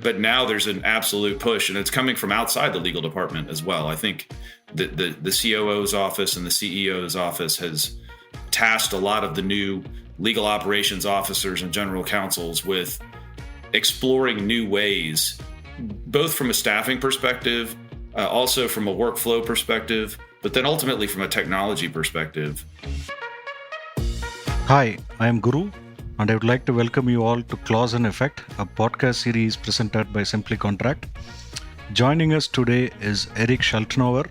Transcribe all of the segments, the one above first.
but now there's an absolute push, and it's coming from outside the legal department as well. I think the COO's office and the CEO's office has tasked a lot of the new legal operations officers and general counsels with exploring new ways, both from a staffing perspective, also from a workflow perspective, but then ultimately from a technology perspective. Hi, I am Guru, and I would like to welcome you all to Clause and Effect, a podcast series presented by Simply Contract. Joining us today is Eric Schultenover,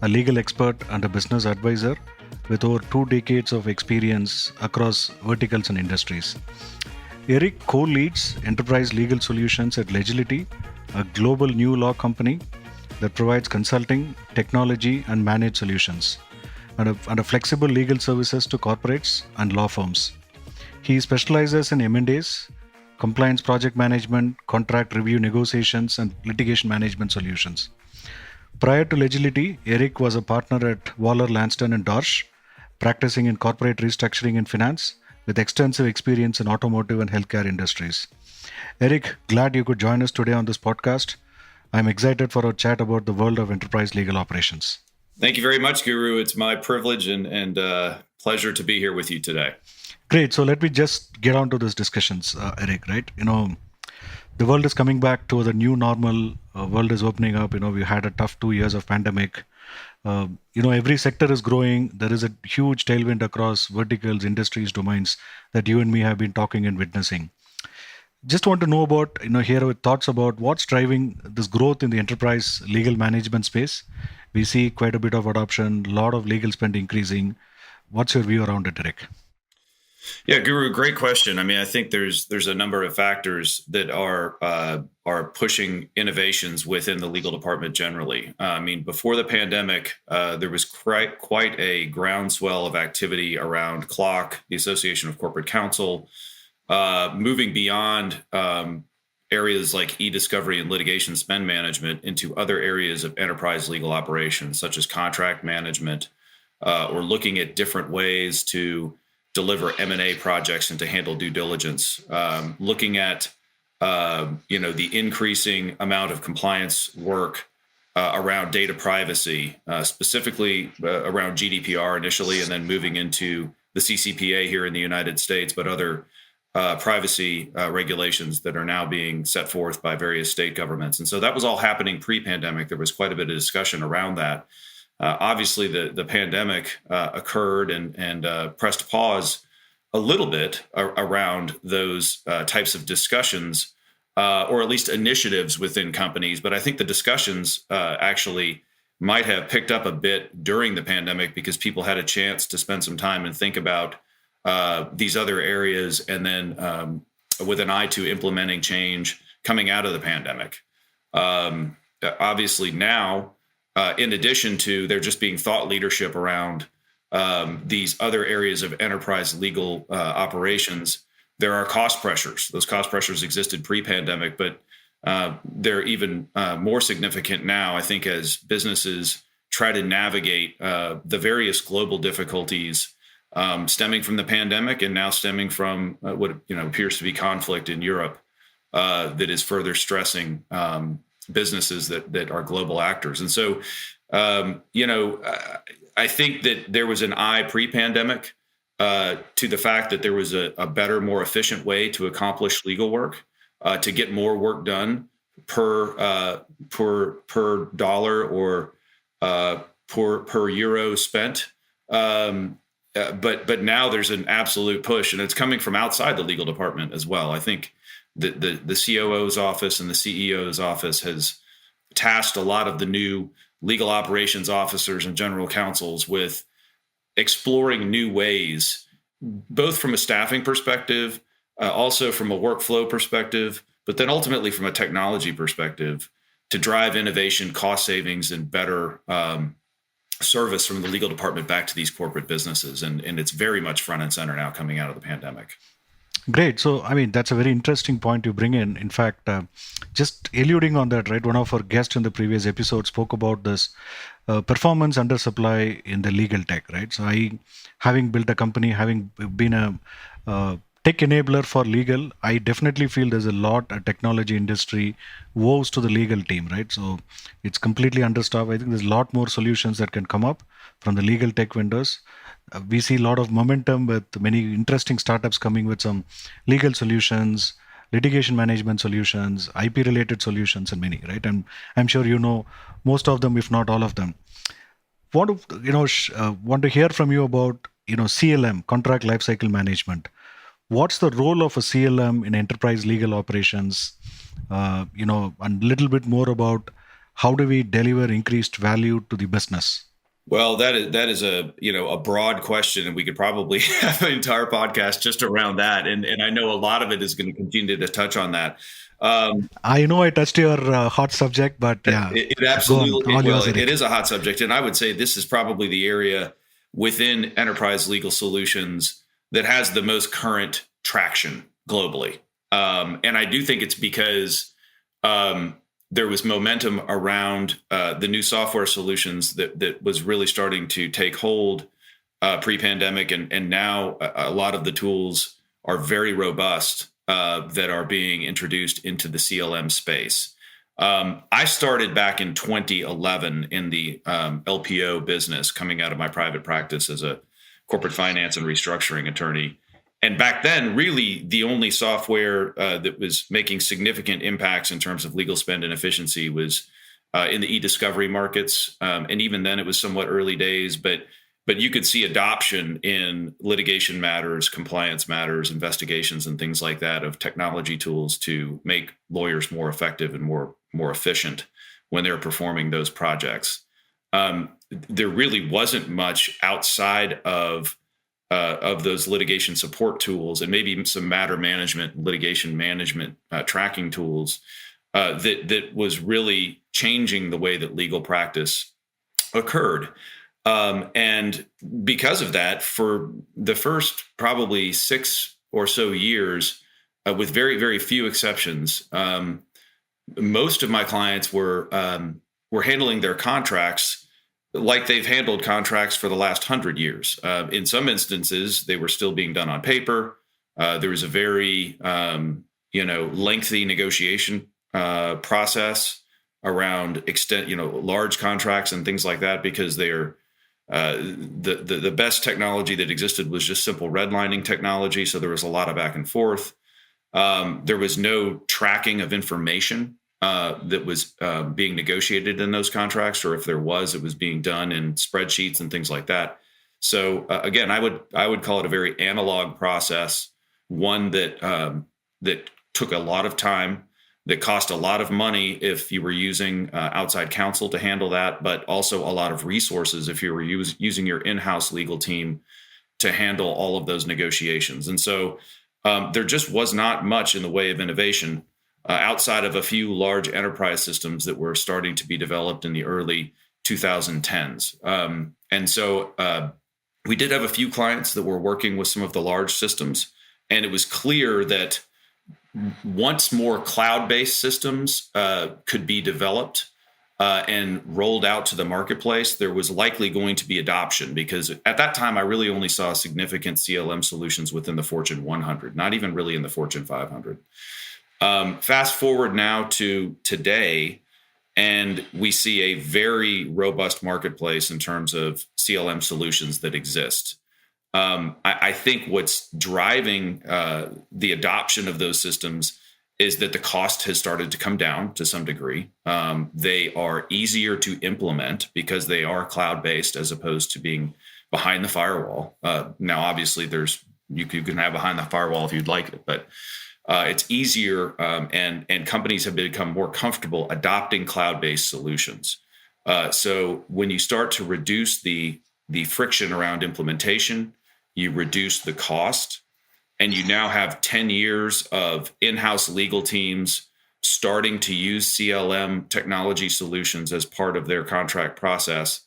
a legal expert and a business advisor with over 2 decades of experience across verticals and industries. Eric co-leads enterprise legal solutions at Legility, a global new law company that provides consulting, technology, and managed solutions, and a flexible legal services to corporates and law firms. He specializes in M&As, compliance project management, contract review negotiations, and litigation management solutions. Prior to Legility, Eric was a partner at Waller, Lanston and Dorsch, practicing in corporate restructuring and finance with extensive experience in automotive and healthcare industries. Eric, glad you could join us today on this podcast. I'm excited for our chat about the world of enterprise legal operations. Thank you very much, Guru. It's my privilege and pleasure to be here with you today. Great. So let me just get on to these discussions, Eric, right? The world is coming back to the new normal. World is opening up. We had a tough 2 years of pandemic. Every sector is growing. There is a huge tailwind across verticals, industries, domains that you and me have been talking and witnessing. Just want to know about, hear your thoughts about what's driving this growth in the enterprise legal management space. We see quite a bit of adoption, a lot of legal spend increasing. What's your view around it, Eric? Yeah, Guru, great question. I think there's a number of factors that are pushing innovations within the legal department generally. Before the pandemic, there was quite a groundswell of activity around CLOC, the Association of Corporate Counsel, moving beyond areas like e-discovery and litigation spend management into other areas of enterprise legal operations, such as contract management, or looking at different ways to deliver M&A projects and to handle due diligence, looking at the increasing amount of compliance work around data privacy, specifically around GDPR initially, and then moving into the CCPA here in the United States, but other privacy regulations that are now being set forth by various state governments. And so that was all happening pre-pandemic. There was quite a bit of discussion around that. Obviously, the pandemic occurred and pressed pause a little bit around those types of discussions, or at least initiatives within companies. But I think the discussions actually might have picked up a bit during the pandemic because people had a chance to spend some time and think about these other areas, and then with an eye to implementing change coming out of the pandemic. Obviously now, in addition to there just being thought leadership around these other areas of enterprise legal operations, there are cost pressures. Those cost pressures existed pre-pandemic, but they're even more significant now, I think, as businesses try to navigate the various global difficulties stemming from the pandemic and now stemming from what appears to be conflict in Europe that is further stressing businesses that are global actors. And so, I think that there was an eye pre-pandemic to the fact that there was a better, more efficient way to accomplish legal work, to get more work done per dollar or per euro spent. But now there's an absolute push, and it's coming from outside the legal department as well. I think the COO's office and the CEO's office has tasked a lot of the new legal operations officers and general counsels with exploring new ways, both from a staffing perspective, also from a workflow perspective, but then ultimately from a technology perspective to drive innovation, cost savings, and better service from the legal department back to these corporate businesses. And it's very much front and center now coming out of the pandemic. Great. So, that's a very interesting point you bring in. In fact, just alluding on that, right? One of our guests in the previous episode spoke about this performance undersupply in the legal tech, right? So having built a company, having been a tech enabler for legal, I definitely feel there's a lot a technology industry woes to the legal team, right? So it's completely understaffed. I think there's a lot more solutions that can come up from the legal tech vendors. We see a lot of momentum with many interesting startups coming with some legal solutions, litigation management solutions, IP related solutions, and many, right? And I'm sure you know most of them, if not all of them. Want to hear from you about CLM, contract lifecycle management. What's the role of a CLM in enterprise legal operations? And a little bit more about how do we deliver increased value to the business? Well, that is a broad question, and we could probably have an entire podcast just around that. And I know a lot of it is going to continue to touch on that. I know I touched your hot subject, but yeah, It go on. absolutely, All well, yours, it Eric. is a hot subject, and I would say this is probably the area within enterprise legal solutions that has the most current traction globally. And I do think it's because um, there was momentum around the new software solutions that was really starting to take hold pre-pandemic, and now a lot of the tools are very robust that are being introduced into the CLM space. I started back in 2011 in the LPO business, coming out of my private practice as a corporate finance and restructuring attorney. And back then, really, the only software that was making significant impacts in terms of legal spend and efficiency was in the e-discovery markets. And even then, it was somewhat early days, but you could see adoption in litigation matters, compliance matters, investigations, and things like that of technology tools to make lawyers more effective and more efficient when they're performing those projects. There really wasn't much outside of those litigation support tools and maybe some matter management, litigation management tracking tools that was really changing the way that legal practice occurred. And because of that, for the first probably 6 or so years, with very, very few exceptions, most of my clients were handling their contracts like they've handled contracts for the last 100 years. In some instances, they were still being done on paper. There was a very lengthy negotiation process around large contracts and things like that, because they're the best technology that existed was just simple redlining technology. So there was a lot of back and forth. There was no tracking of information that was being negotiated in those contracts, or if there was, it was being done in spreadsheets and things like that. So again, I would call it a very analog process, one that took a lot of time, that cost a lot of money if you were using outside counsel to handle that, but also a lot of resources if you were using your in-house legal team to handle all of those negotiations. And so there just was not much in the way of innovation outside of a few large enterprise systems that were starting to be developed in the early 2010s. And so we did have a few clients that were working with some of the large systems, and it was clear that once more cloud-based systems could be developed and rolled out to the marketplace, there was likely going to be adoption, because at that time, I really only saw significant CLM solutions within the Fortune 100, not even really in the Fortune 500. Fast forward now to today, and we see a very robust marketplace in terms of CLM solutions that exist. I think what's driving the adoption of those systems is that the cost has started to come down to some degree. They are easier to implement because they are cloud-based as opposed to being behind the firewall. Now, obviously, you can have behind the firewall if you'd like it, but it's easier, and companies have become more comfortable adopting cloud-based solutions. So when you start to reduce the friction around implementation, you reduce the cost, and you now have 10 years of in-house legal teams starting to use CLM technology solutions as part of their contract process.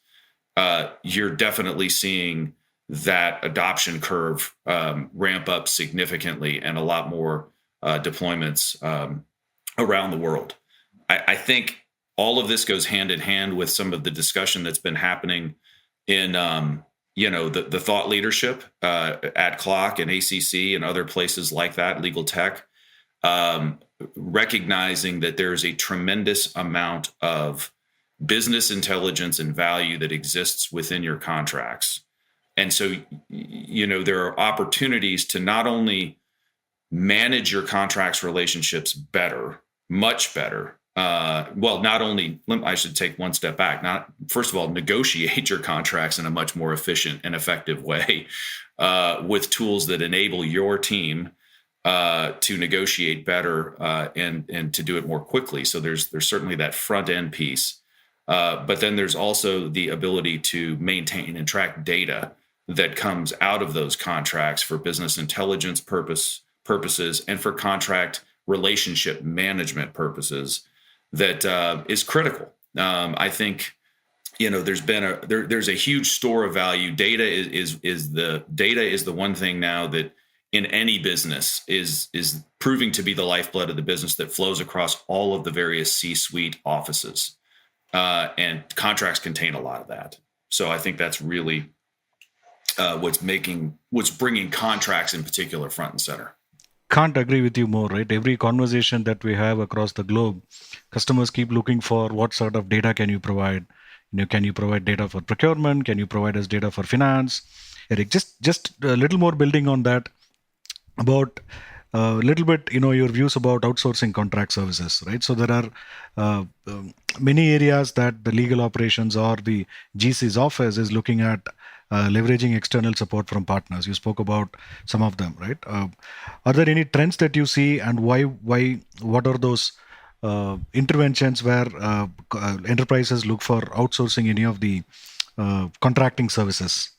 You're definitely seeing that adoption curve ramp up significantly, and a lot more deployments around the world. I think all of this goes hand in hand with some of the discussion that's been happening in the thought leadership at Clock and ACC and other places like that, legal tech, recognizing that there's a tremendous amount of business intelligence and value that exists within your contracts. And so, there are opportunities to not only manage your contracts relationships better, much better. Not only, I should take one step back, first of all, negotiate your contracts in a much more efficient and effective way with tools that enable your team to negotiate better and to do it more quickly. So there's certainly that front end piece. But then there's also the ability to maintain and track data that comes out of those contracts for business intelligence purposes and for contract relationship management purposes that is critical. I think there's a huge store of value. Data is the one thing now that in any business is proving to be the lifeblood of the business that flows across all of the various C-suite offices, and contracts contain a lot of that. So I think that's really what's bringing contracts in particular front and center. Can't agree with you more, right? Every conversation that we have across the globe, customers keep looking for what sort of data can you provide. Can you provide data for procurement? Can you provide us data for finance? Eric, just a little more building on that about a little bit, your views about outsourcing contract services, right? So there are many areas that the legal operations or the GC's office is looking at leveraging external support from partners. You spoke about some of them, right? Are there any trends that you see, and why? What are those interventions where enterprises look for outsourcing any of the contracting services?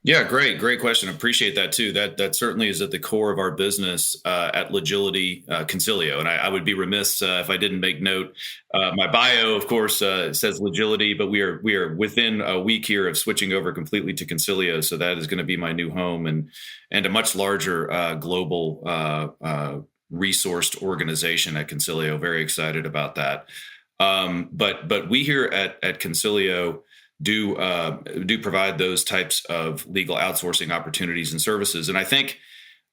Yeah, great question. Appreciate that too. That certainly is at the core of our business at Legility, Consilio. And I would be remiss if I didn't make note. My bio, of course, says Legility, but we are within a week here of switching over completely to Consilio. So that is going to be my new home and a much larger global resourced organization at Consilio. Very excited about that. But we here at Consilio do provide those types of legal outsourcing opportunities and services. And I think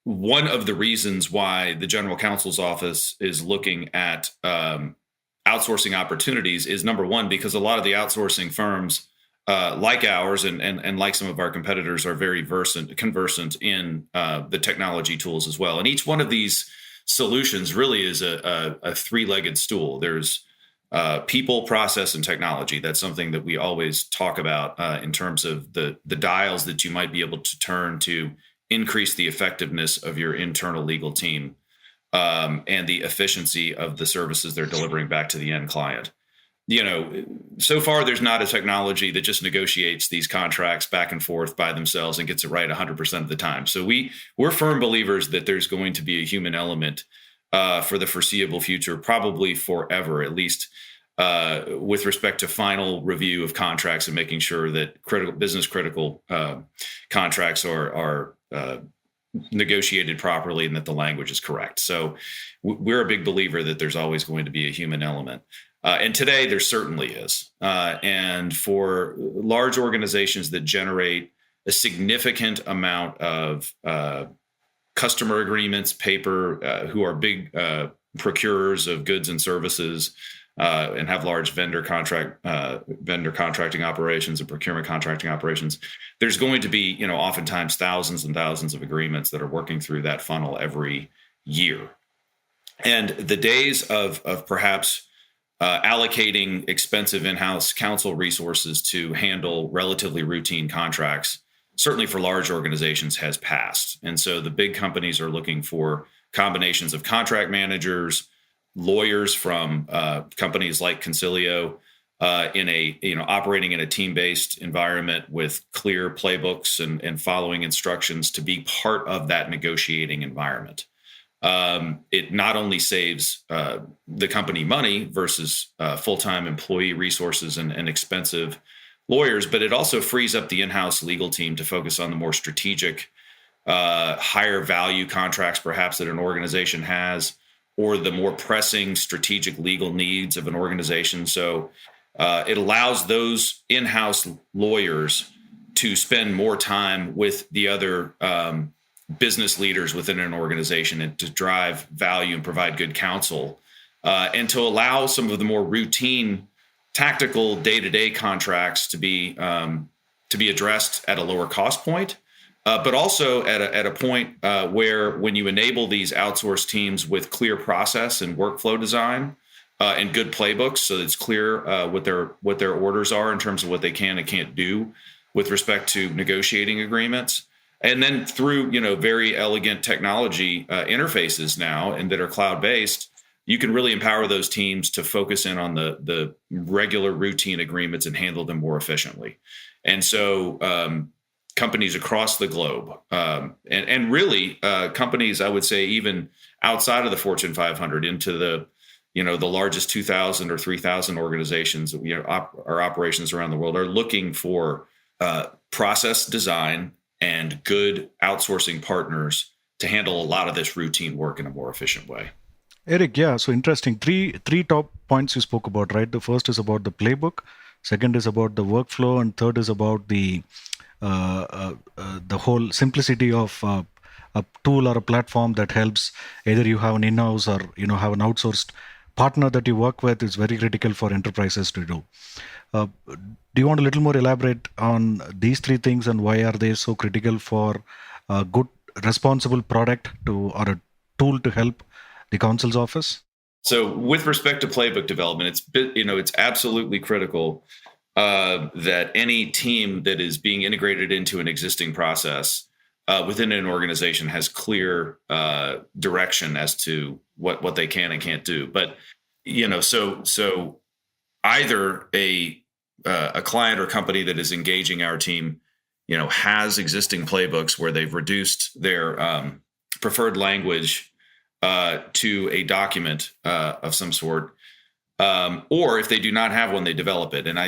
one of the reasons why the General Counsel's office is looking at outsourcing opportunities is, number one, because a lot of the outsourcing firms like ours and like some of our competitors are very conversant in the technology tools as well. And each one of these solutions really is a three-legged stool. There's people, process, and technology. That's something that we always talk about in terms of the dials that you might be able to turn to increase the effectiveness of your internal legal team and the efficiency of the services they're delivering back to the end client. So far, there's not a technology that just negotiates these contracts back and forth by themselves and gets it right 100% of the time. So we're firm believers that there's going to be a human element for the foreseeable future, probably forever, at least with respect to final review of contracts and making sure that business critical contracts are negotiated properly and that the language is correct. So we're a big believer that there's always going to be a human element. And today there certainly is. And for large organizations that generate a significant amount of customer agreements, paper, who are big procurers of goods and services, and have large vendor contracting operations and procurement contracting operations, there's going to be, oftentimes thousands and thousands of agreements that are working through that funnel every year. And the days of perhaps allocating expensive in-house counsel resources to handle relatively routine contracts, certainly for large organizations, has passed. And so the big companies are looking for combinations of contract managers, lawyers from companies like Consilio, operating in a team-based environment with clear playbooks and following instructions to be part of that negotiating environment. It not only saves the company money versus full-time employee resources and expensive lawyers, but it also frees up the in-house legal team to focus on the more strategic, higher value contracts perhaps that an organization has, or the more pressing strategic legal needs of an organization. So it allows those in-house lawyers to spend more time with the other business leaders within an organization and to drive value and provide good counsel, and to allow some of the more routine, tactical, day-to-day contracts to be addressed at a lower cost point, but also at a point where when you enable these outsourced teams with clear process and workflow design and good playbooks, so it's clear what their orders are in terms of what they can and can't do with respect to negotiating agreements. And then through, very elegant technology interfaces now and that are cloud-based, you can really empower those teams to focus in on the regular routine agreements and handle them more efficiently. And so companies across the globe and really companies, I would say, even outside of the Fortune 500 into the largest 2,000 or 3,000 organizations, our operations around the world are looking for process design and good outsourcing partners to handle a lot of this routine work in a more efficient way. Eric, yeah, so interesting. Three top points you spoke about, right? The first is about the playbook, second is about the workflow, and third is about the whole simplicity of a tool or a platform that helps either you have an in-house or have an outsourced partner that you work with is very critical for enterprises to do. Do you want a little more elaborate on these three things and why are they so critical for a good, responsible product or a tool to help the council's office? So, with respect to playbook development, it's absolutely critical that any team that is being integrated into an existing process within an organization has clear direction as to what they can and can't do. But so either a client or company that is engaging our team, has existing playbooks where they've reduced their preferred language to a document of some sort, or if they do not have one, they develop it. And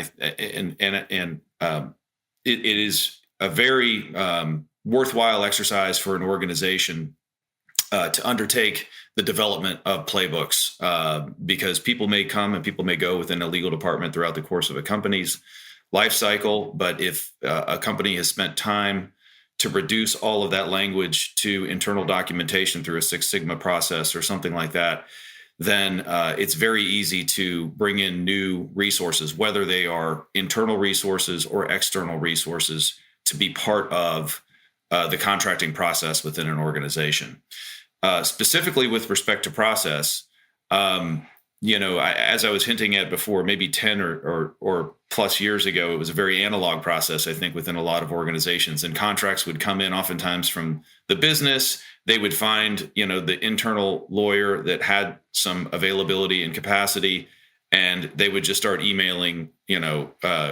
it is a very worthwhile exercise for an organization to undertake the development of playbooks, because people may come and people may go within a legal department throughout the course of a company's life cycle. But if a company has spent time to reduce all of that language to internal documentation through a Six Sigma process or something like that, then it's very easy to bring in new resources, whether they are internal resources or external resources, to be part of the contracting process within an organization. Specifically with respect to process, as I was hinting at before, maybe 10 or plus years ago, it was a very analog process, I think, within a lot of organizations. And contracts would come in oftentimes from the business. They would find, the internal lawyer that had some availability and capacity, and they would just start emailing,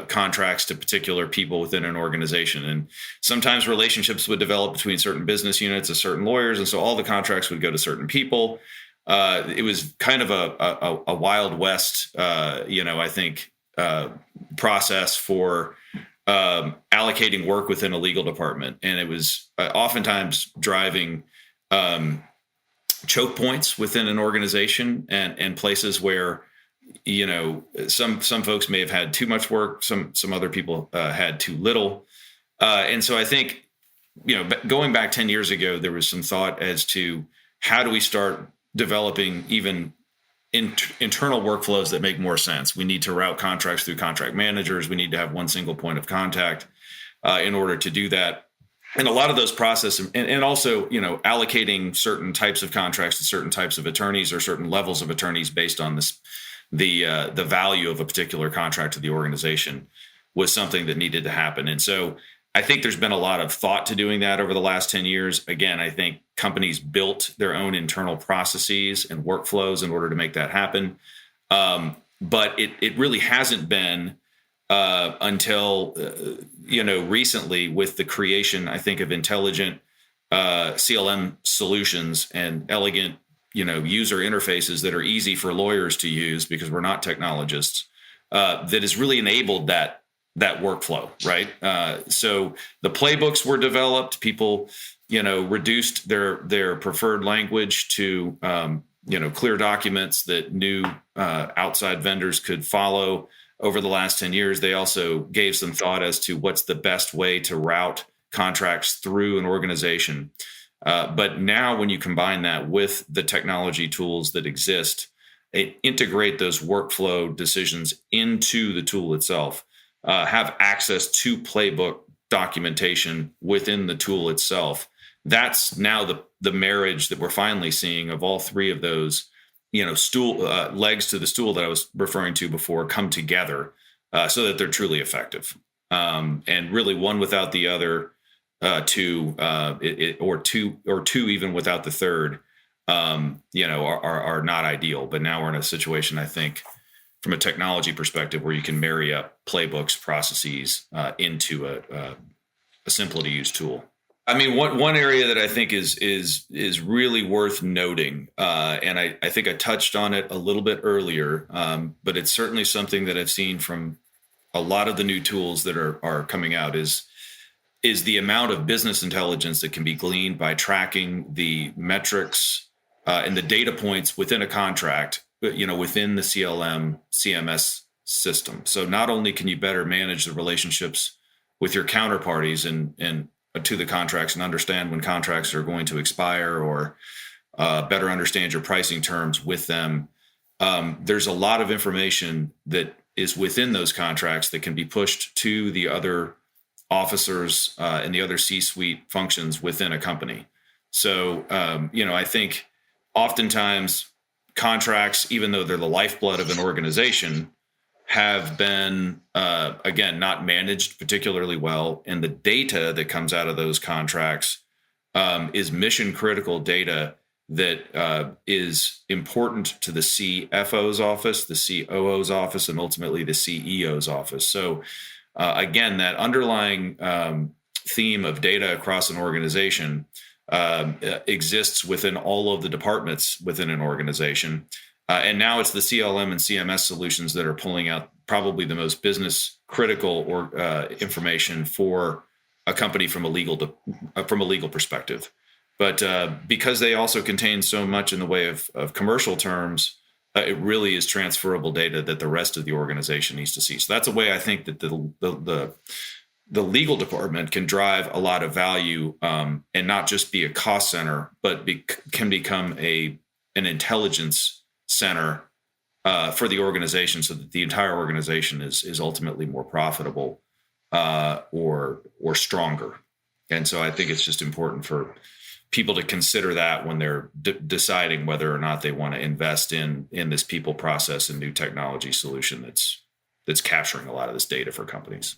contracts to particular people within an organization. And sometimes relationships would develop between certain business units of certain lawyers. And so all the contracts would go to certain people. It was kind of a Wild West, I think, process for allocating work within a legal department. And it was oftentimes driving choke points within an organization and places where, some folks may have had too much work, some other people had too little. And so I think, going back 10 years ago, there was some thought as to how do we start developing even internal workflows that make more sense. We need to route contracts through contract managers. We need to have one single point of contact in order to do that. And a lot of those processes, and also, allocating certain types of contracts to certain types of attorneys or certain levels of attorneys based on the value of a particular contract to the organization was something that needed to happen. And so I think there's been a lot of thought to doing that over the last 10 years. Again, I think companies built their own internal processes and workflows in order to make that happen. But it really hasn't been until, recently, with the creation, I think, of intelligent CLM solutions and elegant, user interfaces that are easy for lawyers to use because we're not technologists, that has really enabled that workflow, right? So the playbooks were developed. People, reduced their preferred language to, clear documents that new outside vendors could follow. over the last 10 years, they also gave some thought as to what's the best way to route contracts through an organization. But now when you combine that with the technology tools that exist, integrate those workflow decisions into the tool itself, have access to playbook documentation within the tool itself. That's now the marriage that we're finally seeing of all three of those, legs to the stool that I was referring to before come together so that they're truly effective. And really, one without the other, two even without the third, are not ideal. But now we're in a situation, I think, from a technology perspective, where you can marry up playbooks, processes into a simple to use tool. I mean, one area that I think is really worth noting, and I think I touched on it a little bit earlier, but it's certainly something that I've seen from a lot of the new tools that are coming out is the amount of business intelligence that can be gleaned by tracking the metrics and the data points within a contract, within the CLM CMS system. So not only can you better manage the relationships with your counterparties and to the contracts and understand when contracts are going to expire, or better understand your pricing terms with them. There's a lot of information that is within those contracts that can be pushed to the other officers and the other C-suite functions within a company. So, I think oftentimes contracts, even though they're the lifeblood of an organization, have been, again, not managed particularly well. And the data that comes out of those contracts is mission critical data that is important to the CFO's office, the COO's office, and ultimately the CEO's office. So again, that underlying theme of data across an organization exists within all of the departments within an organization. And now it's the CLM and CMS solutions that are pulling out probably the most business critical information for a company from a legal perspective. But because they also contain so much in the way of commercial terms, it really is transferable data that the rest of the organization needs to see. So that's a way I think that the legal department can drive a lot of value and not just be a cost center, but can become an intelligence center for the organization, so that the entire organization is ultimately more profitable or stronger. And so I think it's just important for people to consider that when they're deciding whether or not they want to invest in this people, process, and new technology solution that's capturing a lot of this data for companies.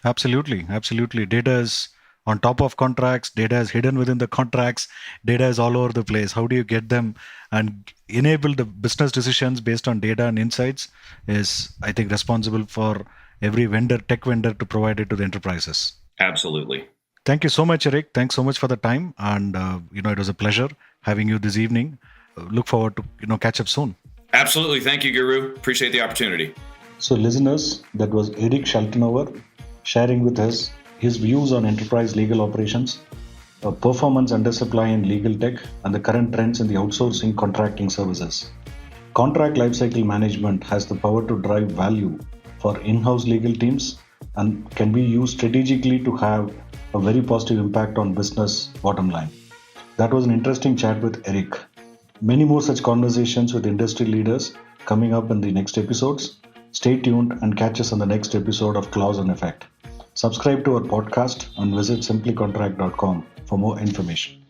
Absolutely. Data is on top of contracts, data is hidden within the contracts, data is all over the place. How do you get them and enable the business decisions based on data and insights is, I think, responsible for every tech vendor to provide it to the enterprises. Absolutely. Thank you so much, Eric. Thanks so much for the time. And, it was a pleasure having you this evening. Look forward to, catch up soon. Absolutely. Thank you, Guru. Appreciate the opportunity. So listeners, that was Eric Schultenover sharing with us his views on enterprise legal operations, performance undersupply in legal tech, and the current trends in the outsourcing contracting services. Contract lifecycle management has the power to drive value for in-house legal teams and can be used strategically to have a very positive impact on business bottom line. That was an interesting chat with Eric. Many more such conversations with industry leaders coming up in the next episodes. Stay tuned and catch us on the next episode of Clause and Effect. Subscribe to our podcast and visit simplycontract.com for more information.